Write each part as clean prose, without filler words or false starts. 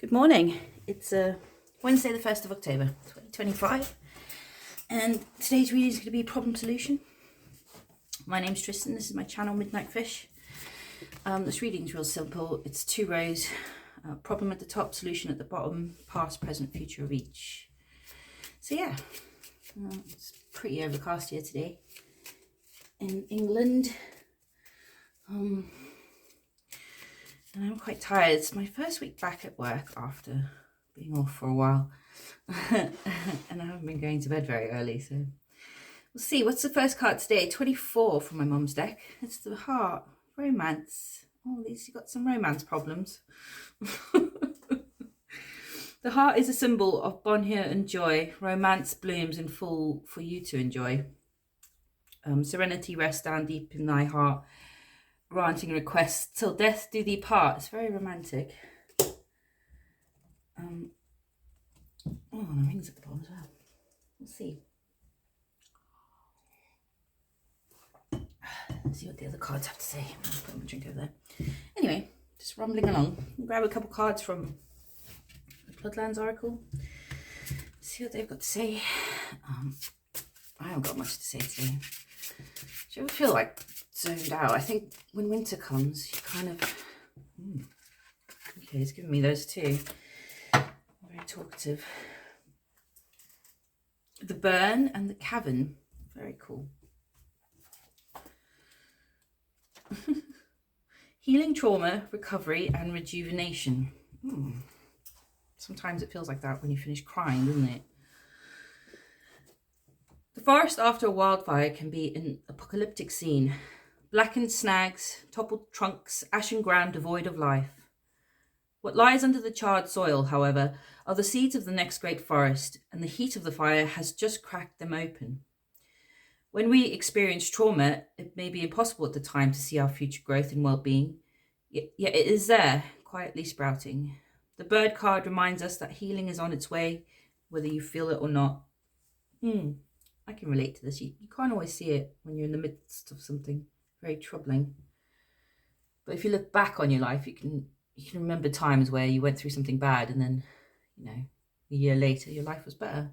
Good morning. It's Wednesday, the 1st of October, 2025, and today's reading is going to be problem solution. My name's Tristan. This is my channel, Midnight Fish. This reading is real simple. It's 2 rows, problem at the top, solution at the bottom, past, present, future of each. So yeah, it's pretty overcast here today in England. And I'm quite tired. It's my first week back at work after being off for a while. And I haven't been going to bed very early, so we'll see. What's the first card today? 24 from my mum's deck. It's the heart. Romance. Oh, at least you got some romance problems. The heart is a symbol of bonheur and joy. Romance blooms in full for you to enjoy. Serenity rests down deep in thy heart, granting requests till death do thee part. It's very romantic. Oh, the rings at the bottom as well. We'll see. Let's see what the other cards have to say. I'll put my drink over there. Anyway, just rumbling along. Grab a couple cards from the Bloodlands Oracle. See what they've got to say. I haven't got much to say today. Do you ever feel like zoned out? I think when winter comes, you kind of... Okay, he's giving me those two. Very talkative. The Burn and the Cavern. Very cool. Healing trauma, recovery, and rejuvenation. Sometimes it feels like that when you finish crying, doesn't it? The forest after a wildfire can be an apocalyptic scene. Blackened snags, toppled trunks, ashen ground devoid of life. What lies under the charred soil, however, are the seeds of the next great forest, and the heat of the fire has just cracked them open. When we experience trauma, it may be impossible at the time to see our future growth and well-being, yet it is there, quietly sprouting. The bird card reminds us that healing is on its way, whether you feel it or not. I can relate to this. You can't always see it when you're in the midst of something very troubling. But if you look back on your life, you can remember times where you went through something bad and then, a year later, your life was better.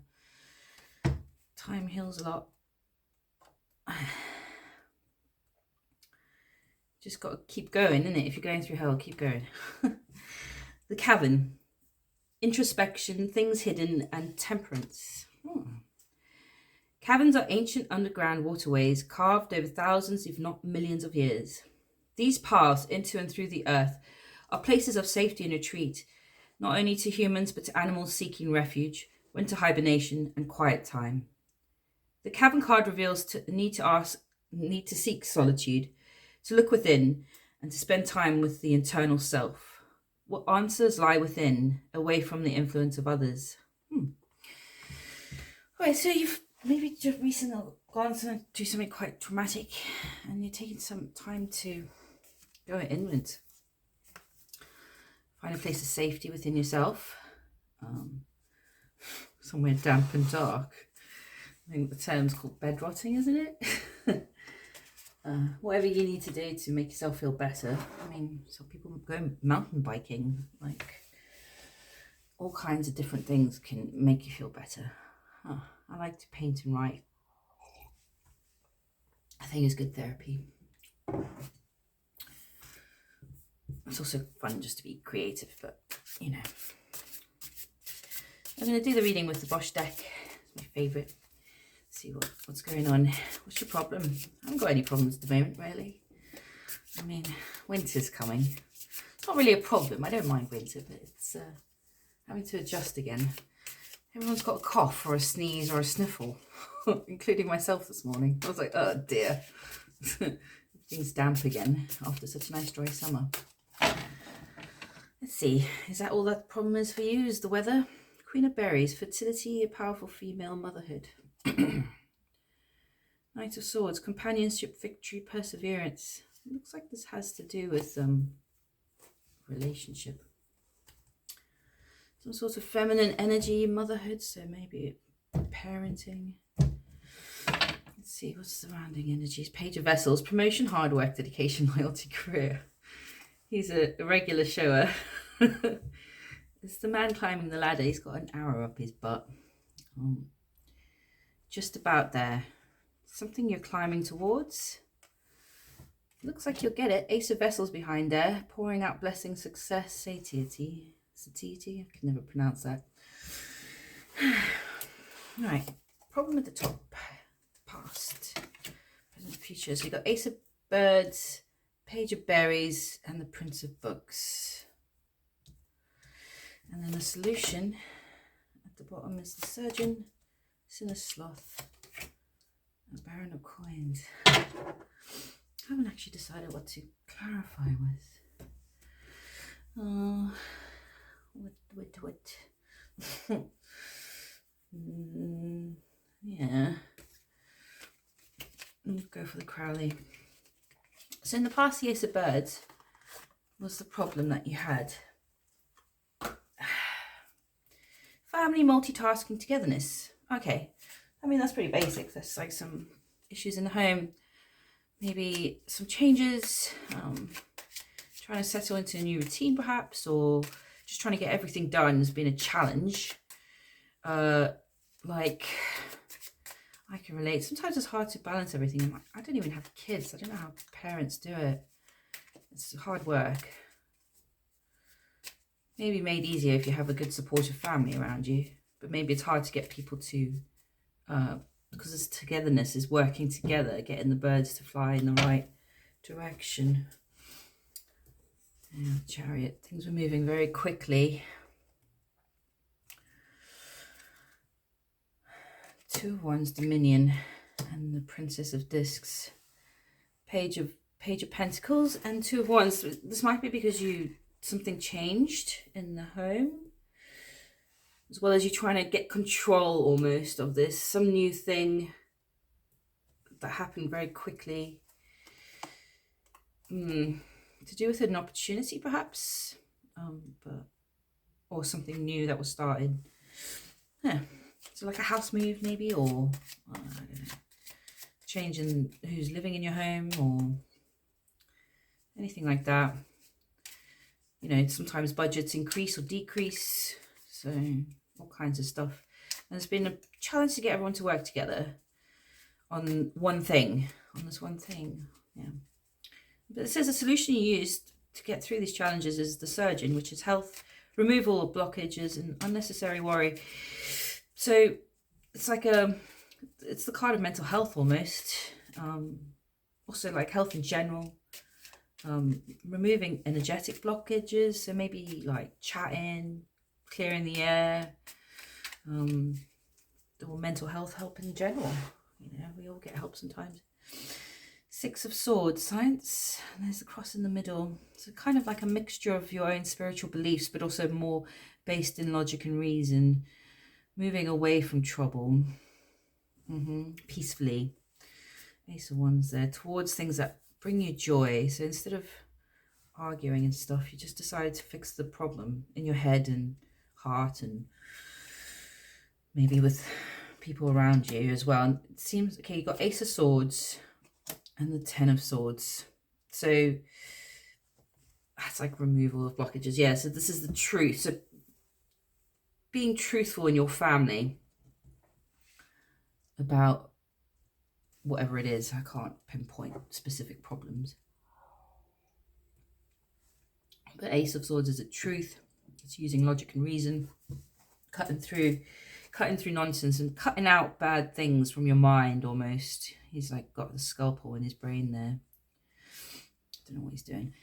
Time heals a lot. Just got to keep going, innit? If you're going through hell, keep going. The Cavern. Introspection, things hidden, and temperance. Caverns are ancient underground waterways carved over thousands, if not millions of years. These paths into and through the earth are places of safety and retreat, not only to humans but to animals seeking refuge, winter hibernation, and quiet time. The Cavern card reveals the need to seek solitude, to look within, and to spend time with the internal self. What answers lie within, away from the influence of others? Right, so you've maybe just recently gone through something quite traumatic, and you're taking some time to go inwards. Find a place of safety within yourself, somewhere damp and dark. I think the term's called bed rotting, isn't it? Whatever you need to do to make yourself feel better. I mean, some people go mountain biking, like all kinds of different things can make you feel better. I like to paint and write. I think it's good therapy. It's also fun just to be creative, but I'm going to do the reading with the Bosch deck. It's my favourite. See what's going on. What's your problem? I haven't got any problems at the moment, really. I mean, winter's coming. It's not really a problem. I don't mind winter, but it's having to adjust again. Everyone's got a cough or a sneeze or a sniffle, including myself this morning. I was like, oh dear. Things damp again after such a nice dry summer. Let's see. Is that all that problem is for you? Is the weather? Queen of Berries. Fertility, a powerful female, motherhood. Knight of Swords. Companionship, victory, perseverance. It looks like this has to do with relationship. Some sort of feminine energy, motherhood, so maybe parenting. Let's see, what's surrounding energies? Page of Vessels, promotion, hard work, dedication, loyalty, career. He's a regular shower. It's the man climbing the ladder. He's got an arrow up his butt. Just about there. Something you're climbing towards. Looks like you'll get it. Ace of Vessels behind there. Pouring out blessing, success, satiety. Satiety? I can never pronounce that. Right. Problem at the top. Past. Present, future. So you've got Ace of Birds, Page of Berries, and the Prince of Books. And then the solution at the bottom is the Surgeon, Sinner Sloth, and Baron of Coins. I haven't actually decided what to clarify with. Yeah. We'll go for the Crowley. So in the past, the Ace of Birds was the problem that you had. Family, multitasking, togetherness. Okay. I mean, that's pretty basic. There's like some issues in the home. Maybe some changes. Trying to settle into a new routine perhaps, or just trying to get everything done has been a challenge. Like, I can relate. Sometimes it's hard to balance everything. I'm like, I don't even have kids. I don't know how parents do it. It's hard work. Maybe made easier if you have a good supportive family around you. But maybe it's hard to get people to, because this togetherness is working together, getting the birds to fly in the right direction. Yeah, Chariot. Things were moving very quickly. Two of Wands, Dominion, and the Princess of Discs. Page of Pentacles and Two of Wands. This might be because something changed in the home, as well as you trying to get control almost of this. Some new thing that happened very quickly. To do with an opportunity perhaps, or something new that was started. Yeah. So like a house move maybe, or I don't know, change in who's living in your home or anything like that. You know, sometimes budgets increase or decrease, so all kinds of stuff. And it's been a challenge to get everyone to work together on one thing, on this one thing. Yeah. But it says the solution you used to get through these challenges is the Surgeon, which is health, removal of blockages and unnecessary worry. So it's like it's the card of mental health almost. Also like health in general. Removing energetic blockages, so maybe like chatting, clearing the air, or mental health help in general. You know, we all get help sometimes. Six of Swords, Science, and there's the cross in the middle. So kind of like a mixture of your own spiritual beliefs, but also more based in logic and reason. Moving away from trouble, peacefully. Ace of Wands there, towards things that bring you joy. So instead of arguing and stuff, you just decide to fix the problem in your head and heart, and maybe with people around you as well. And it seems, okay, you've got Ace of Swords and the Ten of Swords. So that's like removal of blockages. Yeah, so this is the truth. So being truthful in your family about whatever it is. I can't pinpoint specific problems. But Ace of Swords is a truth. It's using logic and reason, cutting through nonsense and cutting out bad things from your mind almost. He's like got the scalpel in his brain there. Don't know what he's doing.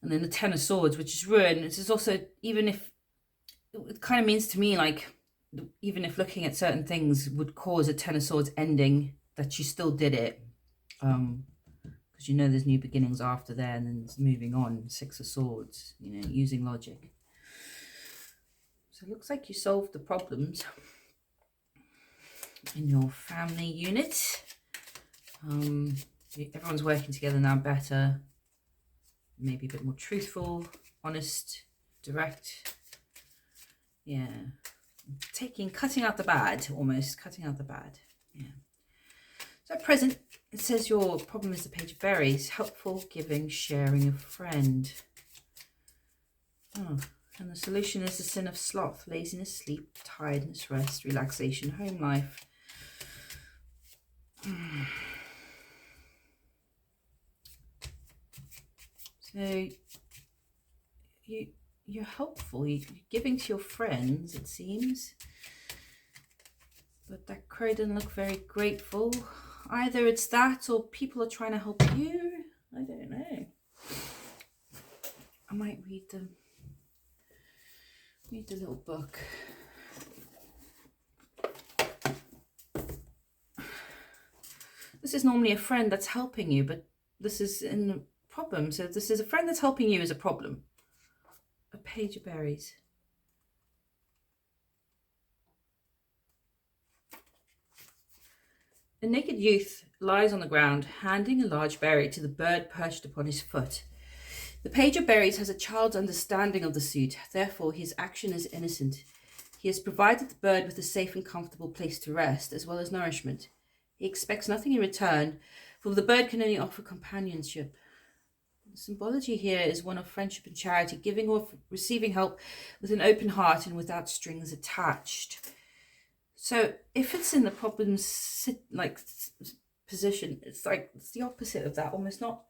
And then the Ten of Swords, which is ruin. This is also, even if it kind of means to me like, even if looking at certain things would cause a Ten of Swords ending, that you still did it, because you know there's new beginnings after there, and then it's moving on. Six of Swords, you know, using logic. So it looks like you solved the problems in your family unit. Everyone's working together now better, maybe a bit more truthful, honest, direct. Yeah, cutting out the bad, almost cutting out the bad. Yeah. So at present, it says your problem is the Page of Berries. Helpful, giving, sharing, a friend. Oh, And the solution is the sin of sloth, laziness, sleep, tiredness, rest, relaxation, home life. So you're helpful, you're giving to your friends, it seems. But that crow doesn't look very grateful. Either it's that or people are trying to help you. I don't know. I might read the little book. This is normally a friend that's helping you, but this is in a problem. So this is a friend that's helping you is a problem. A page of berries. A naked youth lies on the ground, handing a large berry to the bird perched upon his foot. The page of berries has a child's understanding of the suit, therefore his action is innocent. He has provided the bird with a safe and comfortable place to rest, as well as nourishment. He expects nothing in return, for the bird can only offer companionship. The symbology here is one of friendship and charity, giving or receiving help with an open heart and without strings attached. So if it's in the problem position, it's the opposite of that. Almost not.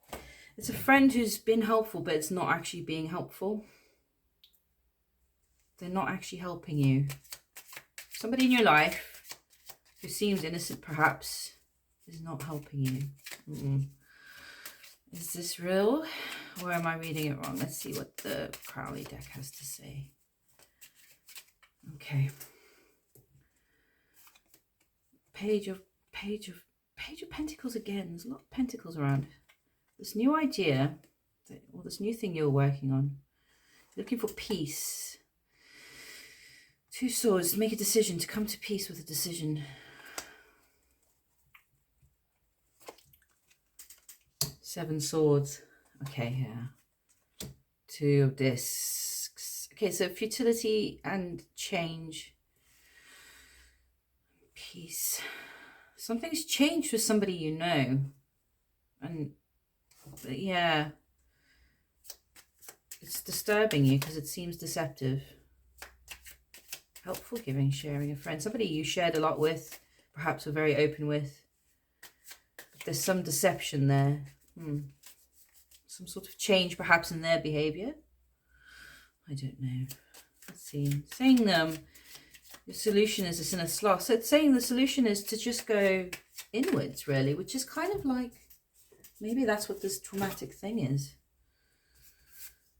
It's a friend who's been helpful, but it's not actually being helpful. They're not actually helping you. Somebody in your life who seems innocent, perhaps, is not helping you. Is this real, or am I reading it wrong? Let's see what the Crowley deck has to say. Okay. Page of Pentacles again. There's a lot of pentacles around. This new idea, or this new thing you're working on. You're looking for peace. Two swords. Make a decision. To come to peace with a decision. Seven swords. Okay, yeah. Two of discs. Okay, so futility and change. Peace. Something's changed with somebody you know. And yeah, it's disturbing you because it seems deceptive. Helpful, giving, sharing, a friend. Somebody you shared a lot with, perhaps were very open with. But there's some deception there. Some sort of change perhaps in their behaviour. I don't know. Let's see. Saying the solution is a sin of sloth. So it's saying the solution is to just go inwards, really, which is kind of like, maybe that's what this traumatic thing is.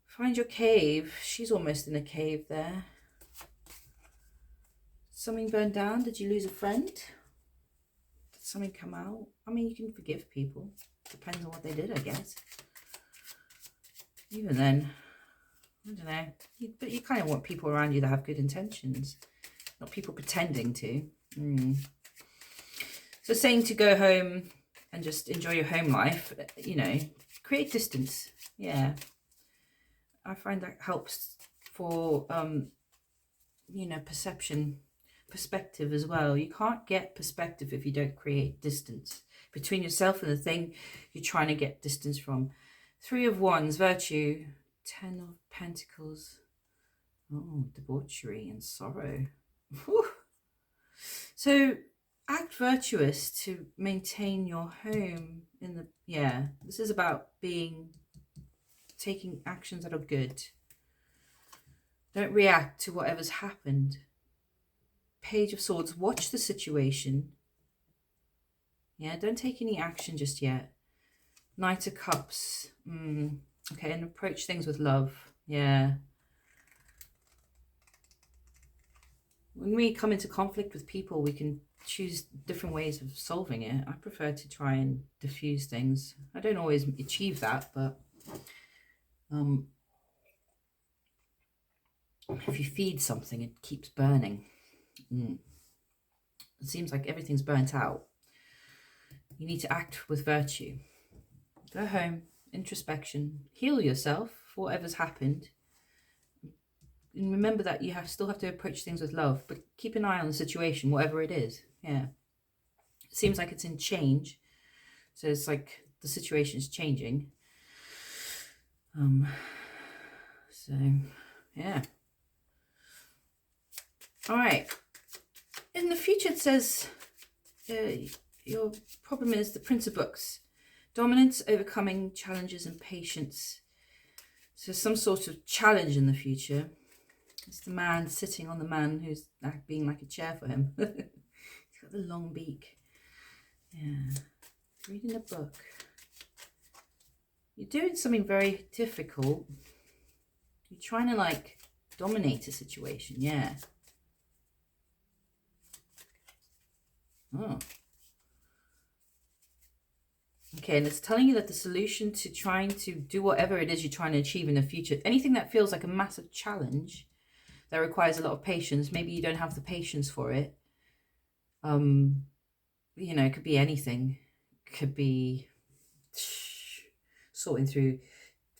Find your cave. She's almost in a cave there. Something burned down? Did you lose a friend? Did something come out? I mean, you can forgive people. Depends on what they did, I guess. Even then, I don't know. But you kind of want people around you that have good intentions. Not people pretending to. So saying to go home and just enjoy your home life, you know, create distance. Yeah. I find that helps for, you know, perspective as well. You can't get perspective if you don't create distance between yourself and the thing you're trying to get distance from. Three of Wands, virtue. 10 of Pentacles. Oh, debauchery and sorrow. Whew. So act virtuous to maintain your home in the, yeah, this is about taking actions that are good. Don't react to whatever's happened. Page of Swords, watch the situation. Yeah, don't take any action just yet. Knight of Cups. Okay, and approach things with love. Yeah. When we come into conflict with people, we can choose different ways of solving it. I prefer to try and diffuse things. I don't always achieve that, but if you feed something, it keeps burning. It seems like everything's burnt out. You need to act with virtue. Go home, introspection, heal yourself for whatever's happened. And remember that you still have to approach things with love, but keep an eye on the situation, whatever it is. Yeah. It seems like it's in change. So it's like the situation's changing. So, yeah. All right. In the future, it says your problem is the Prince of Books. Dominance, overcoming challenges, and patience. So some sort of challenge in the future. It's the man sitting on the man who's being like a chair for him. He's got the long beak. Yeah. Reading a book. You're doing something very difficult. You're trying to like dominate a situation. Yeah. Oh. Okay, and it's telling you that the solution to trying to do whatever it is you're trying to achieve in the future, anything that feels like a massive challenge that requires a lot of patience, maybe you don't have the patience for it. You know, it could be anything. It could be sorting through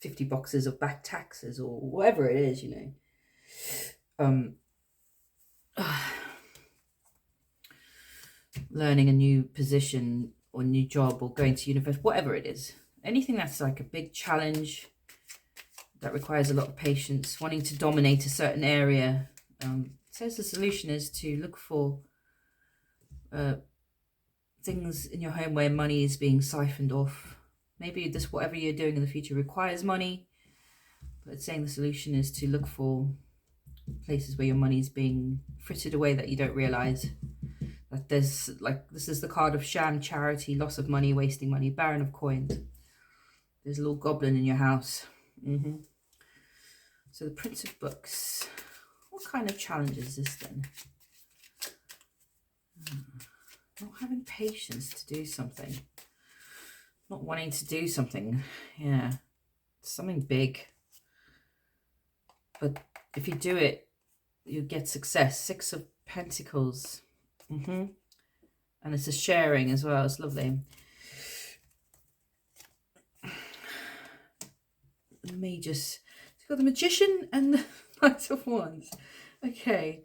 50 boxes of back taxes or whatever it is, you know. Learning a new position or new job or going to university, whatever it is. Anything that's like a big challenge that requires a lot of patience, wanting to dominate a certain area. It says the solution is to look for things in your home where money is being siphoned off. Maybe this, whatever you're doing in the future, requires money, but it's saying the solution is to look for places where your money is being frittered away that you don't realize. That there's like, this is the card of sham charity, loss of money, wasting money, Baron of Coins. There's a little goblin in your house. So the Prince of Books. What kind of challenge is this then? Not having patience to do something. Not wanting to do something. Yeah. Something big. But if you do it, you get success. 6 of Pentacles. And it's a sharing as well. It's lovely. Let me just... It's got the Magician and the Knight of Wands. Okay.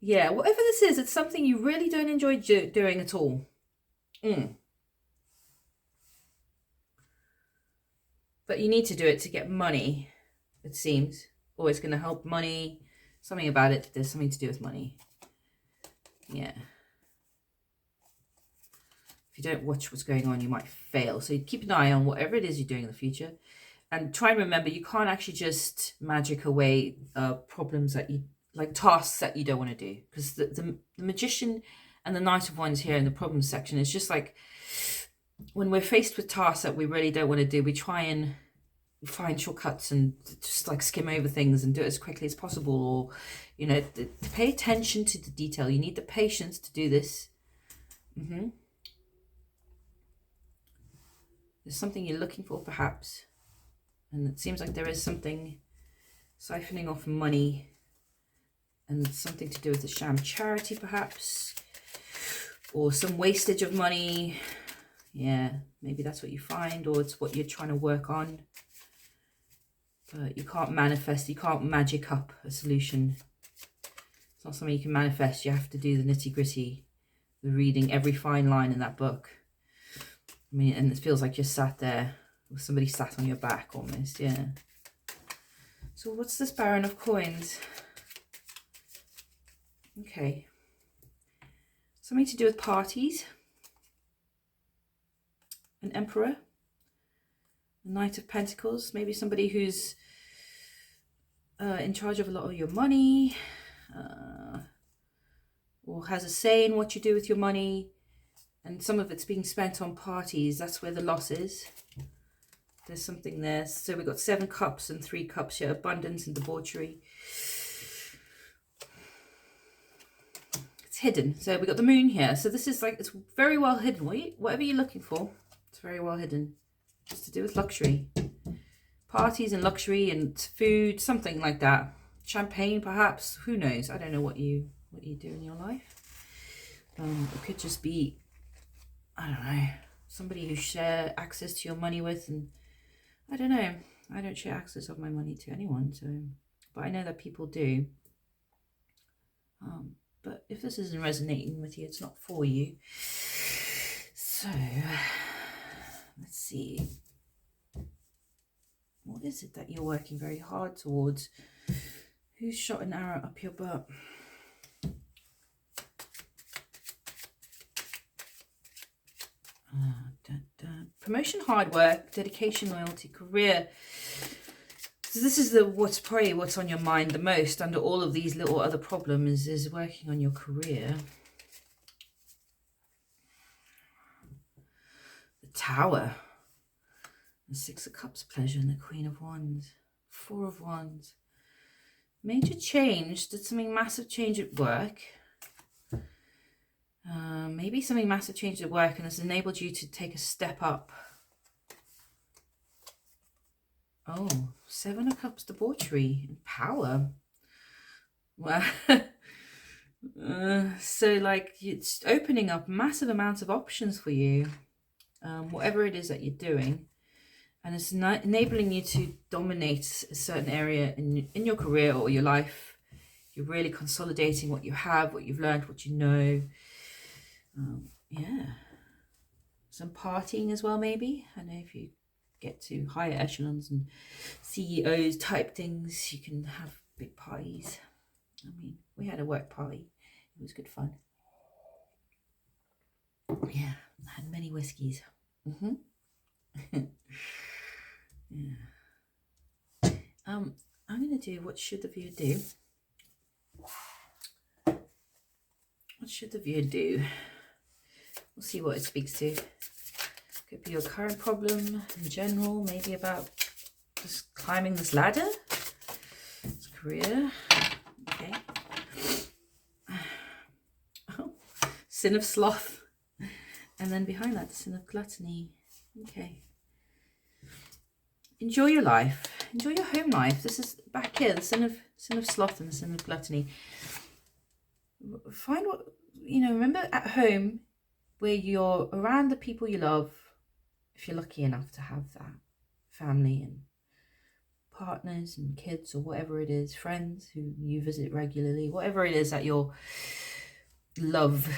Yeah, whatever this is, it's something you really don't enjoy doing at all. But you need to do it to get money, it seems. Or it's going to help money. Something about it. There's something to do with money. Yeah. If you don't watch what's going on, you might fail. So keep an eye on whatever it is you're doing in the future. And try and remember, you can't actually just magic away problems that you, like tasks that you don't want to do. Because the Magician and the Knight of Wands here in the problems section is just like, when we're faced with tasks that we really don't want to do, we try and find shortcuts and just like skim over things and do it as quickly as possible. Or, you know, to pay attention to the detail. You need the patience to do this. There's something you're looking for, perhaps. And it seems like there is something siphoning off money. And something to do with the sham charity, perhaps. Or some wastage of money. Yeah, maybe that's what you find. Or it's what you're trying to work on. But you can't manifest. You can't magic up a solution. It's not something you can manifest. You have to do the nitty gritty. The reading every fine line in that book. I mean, and it feels like you're sat there. With somebody sat on your back almost, yeah. So what's this Baron of Coins? Okay. Something to do with parties. An Emperor. A Knight of Pentacles. Maybe somebody who's in charge of a lot of your money. Or has a say in what you do with your money. And some of it's being spent on parties. That's where the loss is. There's something there. So we've got 7 cups and 3 cups here. Abundance and debauchery. It's hidden. So we've got the moon here. So this is like, it's very well hidden. Whatever you're looking for, it's very well hidden. It's to do with luxury. Parties and luxury and food, something like that. Champagne, perhaps. Who knows? I don't know what you do in your life. It could just be, I don't know, somebody you share access to your money with, and I don't know. I don't share access of my money to anyone, so, but I know that people do. But if this isn't resonating with you, it's not for you. So, let's see. What is it that you're working very hard towards? Who's shot an arrow up your butt? promotion, hard work, dedication, loyalty, career. So this is what's on your mind the most under all of these little other problems is working on your career. The Tower. The Six of Cups, pleasure, and the Queen of Wands. Four of Wands. Major change. Did something massive change at work. Maybe something massive changed at work and has enabled you to take a step up. Oh, Seven of Cups, debauchery, and power. Well, so like it's opening up massive amounts of options for you, whatever it is that you're doing, and it's not enabling you to dominate a certain area in your career or your life. You're really consolidating what you have, what you've learned, what you know. Yeah, some partying as well, maybe. I know if you get to higher echelons and CEOs type things, you can have big parties. I mean, we had a work party. It was good fun. Yeah, I had many whiskies. Yeah. I'm going to do what should the viewer do. What should the viewer do? We'll see what it speaks to. Could be your current problem in general, maybe about just climbing this ladder. It's career. Okay. Oh, sin of sloth. And then behind that, the sin of gluttony. Okay. Enjoy your life. Enjoy your home life. This is back here, the sin of sloth and the sin of gluttony. Find what, remember at home where you're around the people you love, if you're lucky enough to have that, family and partners and kids or whatever it is, friends who you visit regularly, whatever it is that your love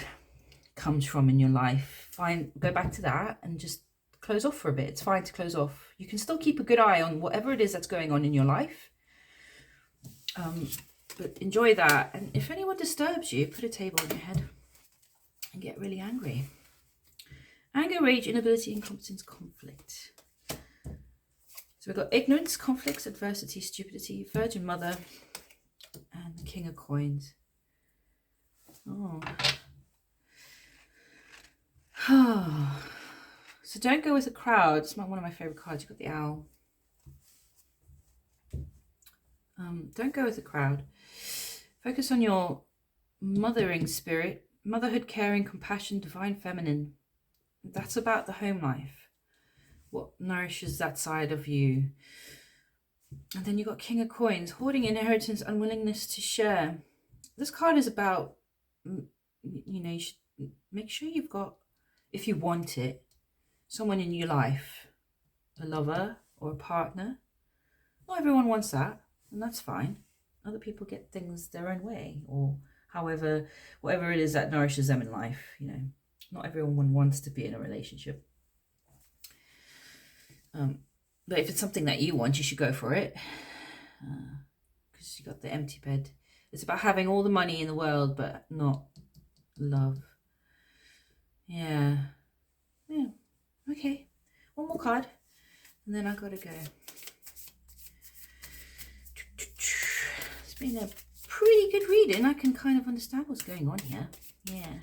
comes from in your life, go back to that and just close off for a bit. It's fine to close off. You can still keep a good eye on whatever it is that's going on in your life, but enjoy that. And if anyone disturbs you, put a table on your head and get really angry. Anger, rage, inability, incompetence, conflict. So we've got ignorance, conflicts, adversity, stupidity, Virgin Mother, and the King of Coins. Oh. So don't go with the crowd. It's one of my favorite cards. You've got the owl. Don't go with the crowd. Focus on your mothering spirit, motherhood, caring, compassion, divine feminine. That's about the home life. What nourishes that side of you. And then you've got King of Coins, hoarding, inheritance, unwillingness to share. This card is about, you should make sure you've got, if you want it, someone in your life, a lover or a partner. Not everyone wants that, and that's fine. Other people get things their own way, or whatever it is that nourishes them in life. Not everyone wants to be in a relationship. But if it's something that you want, you should go for it. Because you got the empty bed. It's about having all the money in the world, but not love. Yeah. Okay. One more card, and then I gotta go. It's been a pretty good reading. I can kind of understand what's going on here. Yeah.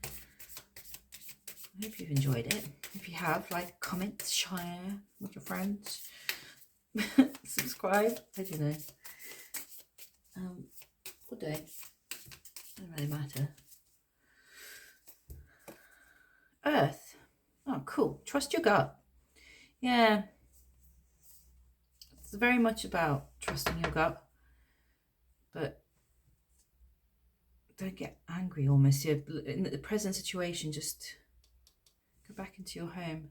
I hope you've enjoyed it. If you have, like, comment, share with your friends, subscribe. I don't know. What day? Doesn't really matter. Earth. Oh, cool. Trust your gut. Yeah. It's very much about trusting your gut. But don't get angry almost. In the present situation, just go back into your home.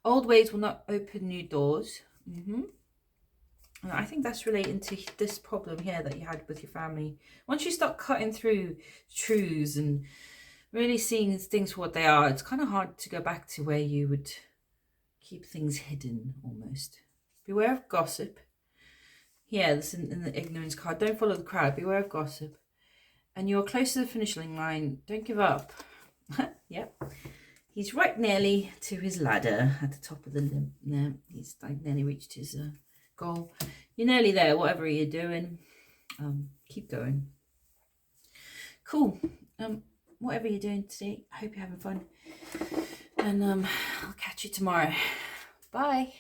Old ways will not open new doors. And I think that's relating to this problem here that you had with your family. Once you start cutting through truths and really seeing things for what they are, it's kind of hard to go back to where you would keep things hidden almost. Beware of gossip. Yeah, this in the ignorance card. Don't follow the crowd. Beware of gossip. And you're close to the finishing line. Don't give up. Yep. He's right nearly to his ladder at the top of the limb there. He's like nearly reached his goal. You're nearly there, whatever you're doing. Keep going. Cool. Whatever you're doing today, I hope you're having fun. And I'll catch you tomorrow. Bye.